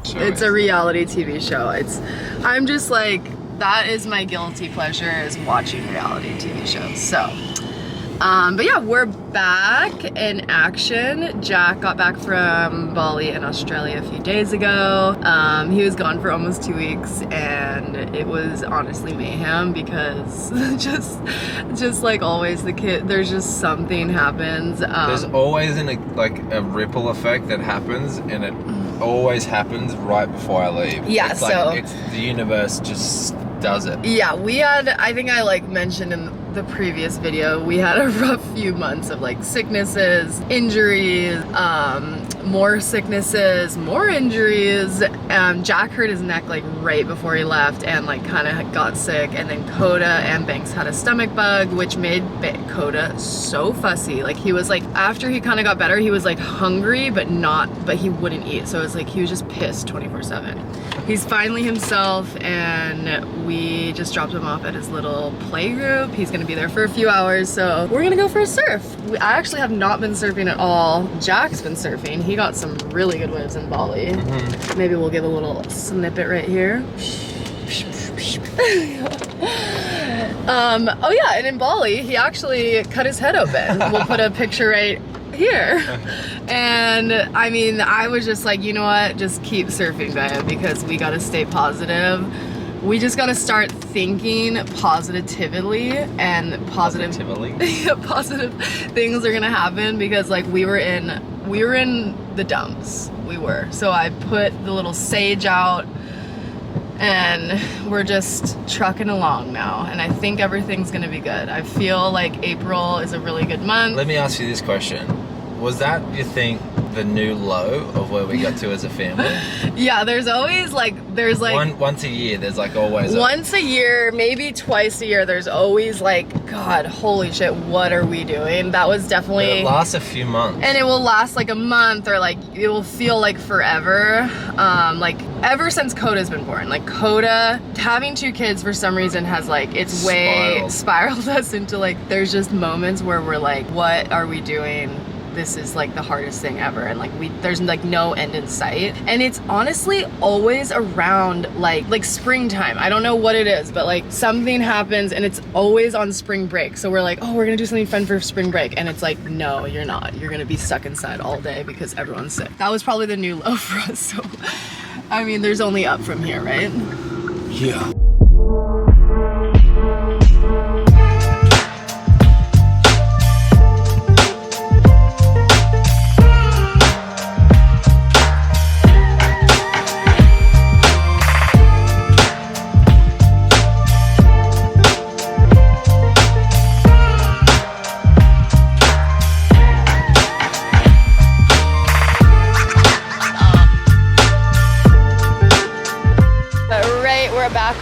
It's a reality TV show. I'm just like, that is my guilty pleasure, is watching reality TV shows. So, but yeah, we're back in action. Jack got back from Bali in Australia a few days ago. He was gone for almost 2 weeks, and it was honestly mayhem because just like always, the kid, there's just something happens. There's always a ripple effect that happens, and it always happens right before I leave. Yeah, it's the universe just does it. Yeah, we had, I think I like mentioned in the previous video, we had a rough few months of like sicknesses, injuries, more sicknesses, more injuries. Jack hurt his neck like right before he left and like kind of got sick, and then Coda and Banks had a stomach bug, which made Coda so fussy. Like he was like, after he kind of got better, he was like hungry but he wouldn't eat, so it was like he was just pissed 24/7. He's finally himself, and we just dropped him off at his little play group. He's gonna be there for a few hours, so we're gonna go for a surf. I actually have not been surfing at all. Jack's been surfing. He got some really good waves in Bali. Maybe we'll give a little snippet right here. Oh yeah, and in Bali, he actually cut his head open. We'll put a picture right here. And I mean, I was just like, you know what, just keep surfing, babe, because we gotta stay positive. We just gotta start thinking positively, and positive things are gonna happen, because like we were in the dumps. We were. So I put the little sage out, and we're just trucking along now, and I think everything's gonna be good. I feel like April is a really good month. Let me ask you this question. Was that, you think, the new low of where we got to as a family? Yeah, there's once a year, there's like always once a year, maybe twice a year, there's always like, God, holy shit, what are we doing? That was definitely, but it lasts a few months, and it will last like a month, or like it will feel like forever. Like ever since Coda's been born, like Coda having 2 kids for some reason has like, it's way spiraled us into like, there's just moments where we're like, what are we doing? This is like the hardest thing ever, and like there's like no end in sight, and it's honestly always around like springtime. I don't know what it is, but like something happens, and it's always on spring break. So we're like, oh, we're gonna do something fun for spring break, and it's like, no, you're not. You're gonna be stuck inside all day because everyone's sick. That was probably the new low for us. So I mean, there's only up from here, right? Yeah.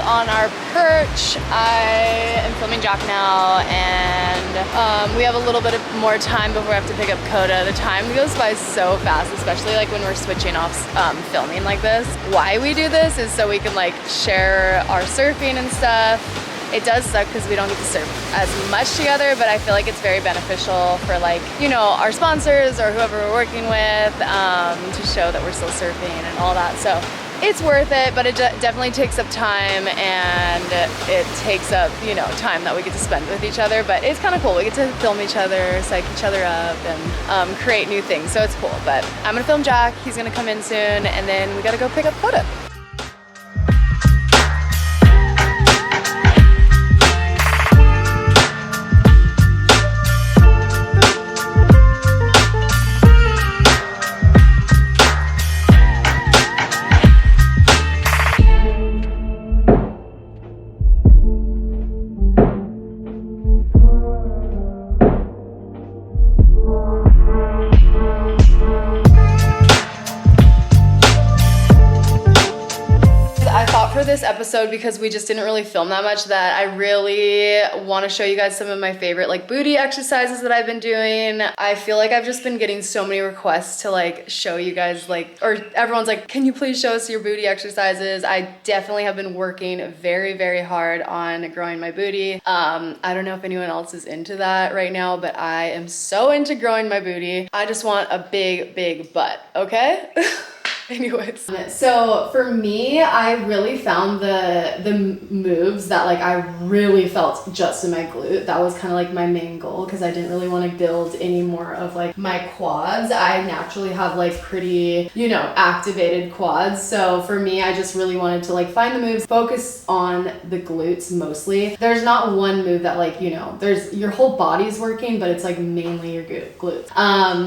On our perch. I am filming Jack now, and we have a little bit of more time before we have to pick up Coda. The time goes by so fast, especially like when we're switching off filming like this. Why we do this is so we can like share our surfing and stuff. It does suck because we don't get to surf as much together, but I feel like it's very beneficial for like, you know, our sponsors or whoever we're working with, to show that we're still surfing and all that. So it's worth it, but it definitely takes up time, and it takes up, you know, time that we get to spend with each other, but it's kind of cool. We get to film each other, psych each other up, and create new things, so it's cool. But I'm gonna film Jack, he's gonna come in soon, and then we gotta go pick up Coda. This episode, because we just didn't really film that much, that I really want to show you guys some of my favorite like booty exercises that I've been doing. I feel like I've just been getting so many requests to like show you guys, like, or everyone's like, can you please show us your booty exercises? I definitely have been working very, very hard on growing my booty. I don't know if anyone else is into that right now, but I am so into growing my booty. I just want a big, big butt, okay? Anyways, so for me, I really found the moves that like I really felt just in my glute. That was kind of like my main goal because I didn't really want to build any more of like my quads. I naturally have like pretty, you know, activated quads. So for me, I just really wanted to like find the moves, focus on the glutes mostly. There's not one move that like, you know, there's your whole body's working, but it's like mainly your glutes.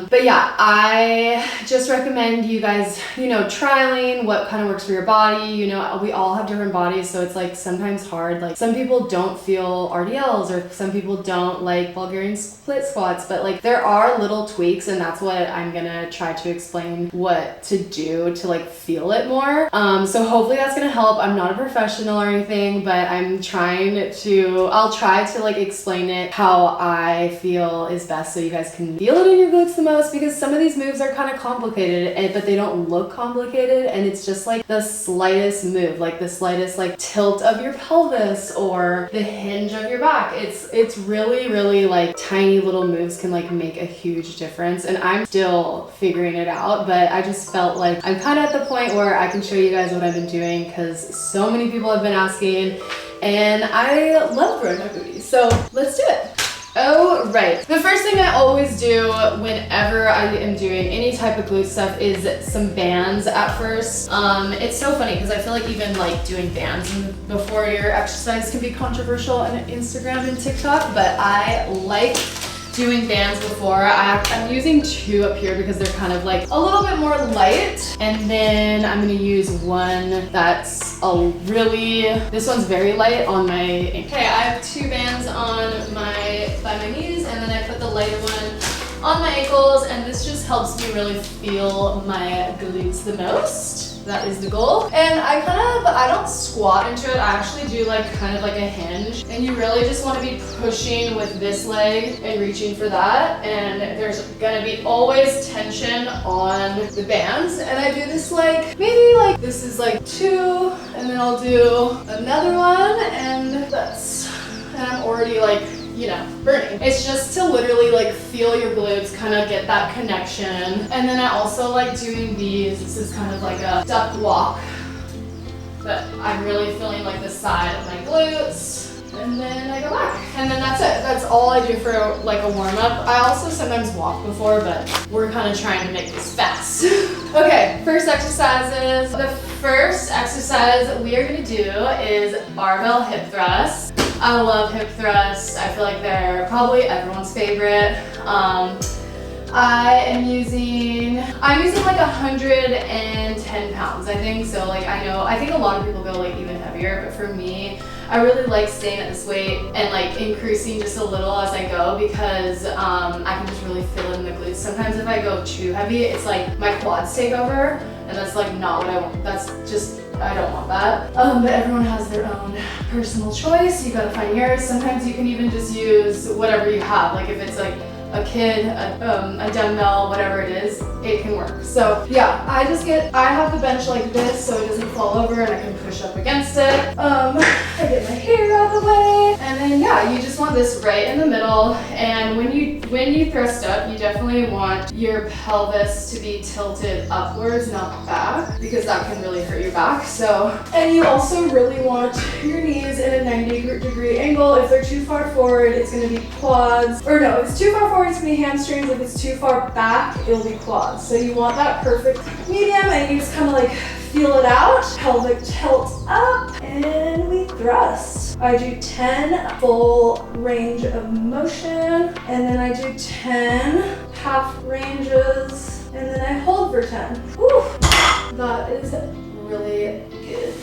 But yeah, I just recommend you guys, you know, trialing what kind of works for your body. You know, we all have different bodies, so it's like sometimes hard. Like some people don't feel RDLs or some people don't like Bulgarian split squats, but like there are little tweaks, and that's what I'm gonna try to explain what to do to like feel it more. So hopefully that's gonna help. I'm not a professional or anything, but I'll try to like explain it how I feel is best so you guys can feel it in your glutes the most, because some of these moves are kind of complicated, but they don't look complicated, and it's just like the slightest move, like the slightest like tilt of your pelvis or the hinge of your back. It's really like tiny little moves can like make a huge difference, and I'm still figuring it out, but I just felt like I'm kind of at the point where I can show you guys what I've been doing because so many people have been asking and I love throwing my booty, so let's do it. Oh, right. The first thing I always do whenever I am doing any type of glute stuff is some bands at first. It's so funny because I feel like even like doing bands before your exercise can be controversial on Instagram and TikTok, but I like doing bands before. I'm using 2 up here because they're kind of like a little bit more light, and then I'm gonna use one that's this one's very light on my ankle. Okay, I have 2 bands by my knees, and then I put the lighter one on my ankles, and this just helps me really feel my glutes the most. That is the goal. And I don't squat into it. I actually do like kind of like a hinge, and you really just want to be pushing with this leg and reaching for that. And there's gonna be always tension on the bands. And I do this like, maybe like this is like 2, and then I'll do another one, and I'm already like, you know, burning. It's just to literally like feel your glutes, kind of get that connection. And then I also like doing these. This is kind of like a duck walk, but I'm really feeling like the side of my glutes. And then I go back. And then that's it. That's all I do for like a warm up. I also sometimes walk before, but we're kind of trying to make this fast. Okay, first exercises. The first exercise we are gonna do is barbell hip thrusts. I love hip thrusts. I feel like they're probably everyone's favorite. I'm using like 110 pounds, I think. So like I think a lot of people go like even heavier, but for me, I really like staying at this weight and like increasing just a little as I go, because I can just really feel it in the glutes. Sometimes if I go too heavy, it's like my quads take over, and that's like not what I want. I don't want that. But everyone has their own personal choice. You gotta find yours. Sometimes you can even just use whatever you have. Like if it's like a kid, a dumbbell, whatever it is, it can work. So yeah, I have the bench like this so it doesn't fall over and I can push up against it. I get my hair out of the way, and then yeah, you just want this right in the middle. And when you thrust up, you definitely want your pelvis to be tilted upwards, not back, because that can really hurt your back. So, and you also really want your knees in a 90-degree angle. If they're too far forward, it's gonna be quads. Or no, if it's too far forward, it's gonna be hamstrings. If it's too far back, it'll be quads. So you want that perfect medium, and you just kind of like feel it out. Pelvic tilt up, and we thrust. I do 10 full range of motion, and then I do 10 half ranges, and then I hold for 10. Whew. That is really good.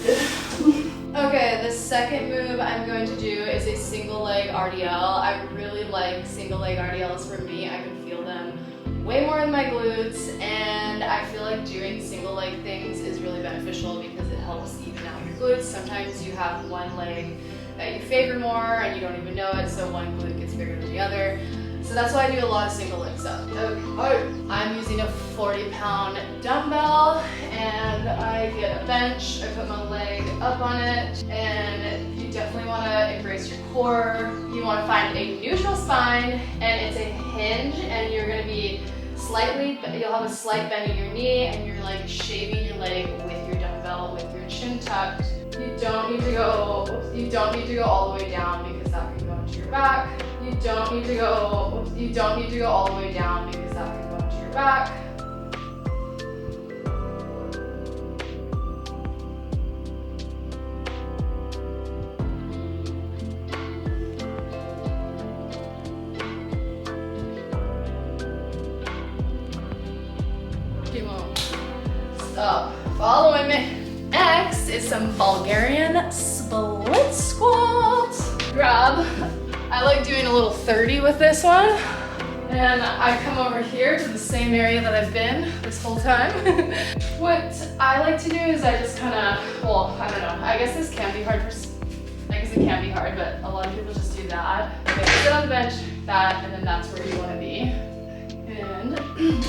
Okay, the second move I'm going to do is a single leg RDL. I really like single leg RDLs for me. I can feel them way more in my glutes, and I feel like doing single leg things is really beneficial because it helps even out your glutes. Sometimes you have one leg that you favor more and you don't even know it, so one glute gets bigger than the other. So that's why I do a lot of single leg stuff. Okay. I'm using a 40-pound dumbbell, and I get a bench. I put my leg up on it, and you definitely want to embrace your core. You want to find a neutral spine, and it's a hinge, and you're going to be you'll have a slight bend in your knee, and you're like shaving your leg with your dumbbell, with your chin tucked. You don't need to go all the way down because that can go into your back. You don't need to go all the way down because that can go into your back. Stop following me. Next is some Bulgarian split squat. Grab. I like doing a little 30 with this one. And I come over here to the same area that I've been this whole time. What I like to do is I just kind of, well, I don't know. I guess this can be hard it can be hard, but a lot of people just do that. Okay, sit on the bench, that, and then that's where you want to be. And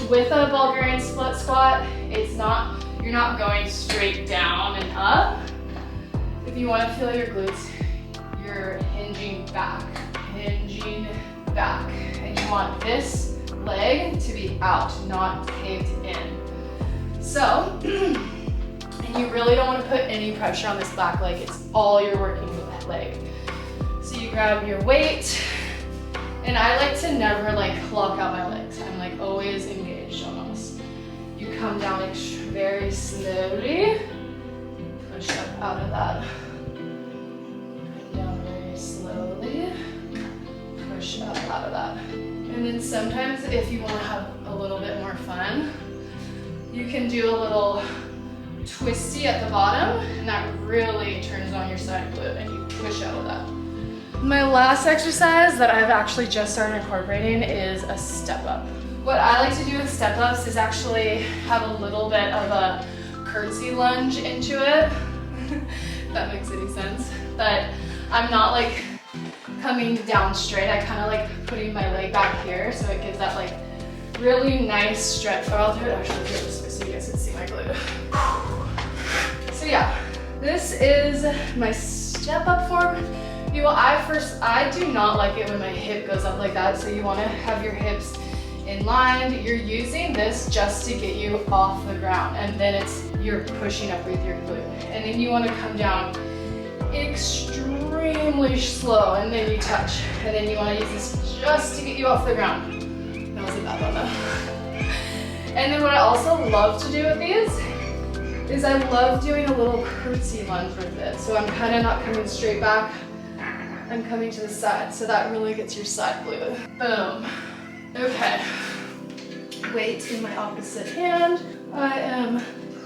with a Bulgarian split squat, you're not going straight down and up. If you want to feel your glutes, you're hinging back. And you want this leg to be out, not caved in. So, and you really don't want to put any pressure on this back leg. It's all you're working with that leg. So you grab your weight, and I like to never like lock out my legs. I'm like always engaged almost. You come down very slowly, push up out of that. Come down very slowly, push up out of that. And then sometimes if you want to have a little bit more fun, you can do a little twisty at the bottom, and that really turns on your side glute, and you push out of that. My last exercise that I've actually just started incorporating is a step up. What I like to do with step ups is actually have a little bit of a curtsy lunge into it. If that makes any sense. But I'm not like coming down straight. I kind of like putting my leg back here, so it gives that like really nice stretch. Or I'll do it actually here this way so you guys can see my glute. So yeah, this is my step up form. I do not like it when my hip goes up like that, so you want to have your hips in line. You're using this just to get you off the ground, and then you're pushing up with your glute. And then you want to come down extremely slow, and then you touch. And then you want to use this just to get you off the ground. That was a bad one though. And then what I also love to do with these is I love doing a little curtsy lunge with it. So I'm kind of not coming straight back, I'm coming to the side. So that really gets your side glute. Boom. Okay. Weight in my opposite hand. I am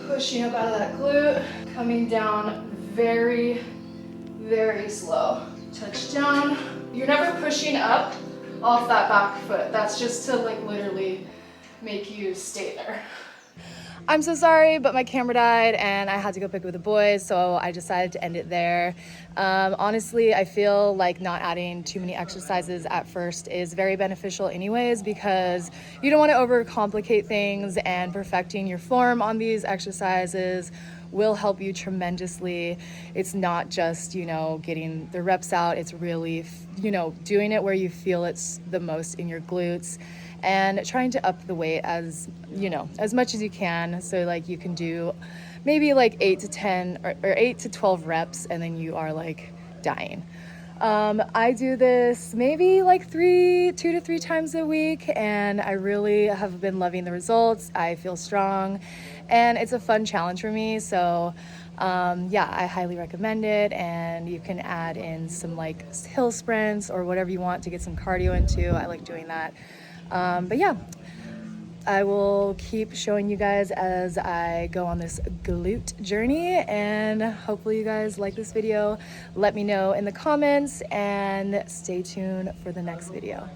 pushing up out of that glute, coming down very, very slow. Touch down. You're never pushing up off that back foot. That's just to like literally make you stay there. I'm so sorry, but my camera died and I had to go pick up the boys, so I decided to end it there. Honestly, I feel like not adding too many exercises at first is very beneficial anyways, because you don't want to overcomplicate things, and perfecting your form on these exercises will help you tremendously. It's not just, getting the reps out. It's really, doing it where you feel it's the most in your glutes, and trying to up the weight as much as you can. So like you can do maybe like 8 to 10 or 8 to 12 reps, and then you are like dying. I do this maybe like 2 to 3 times a week, and I really have been loving the results. I feel strong, and it's a fun challenge for me. So yeah, I highly recommend it. And you can add in some like hill sprints or whatever you want to get some cardio into. I like doing that. But yeah, I will keep showing you guys as I go on this glute journey, and hopefully you guys like this video. Let me know in the comments, and stay tuned for the next video.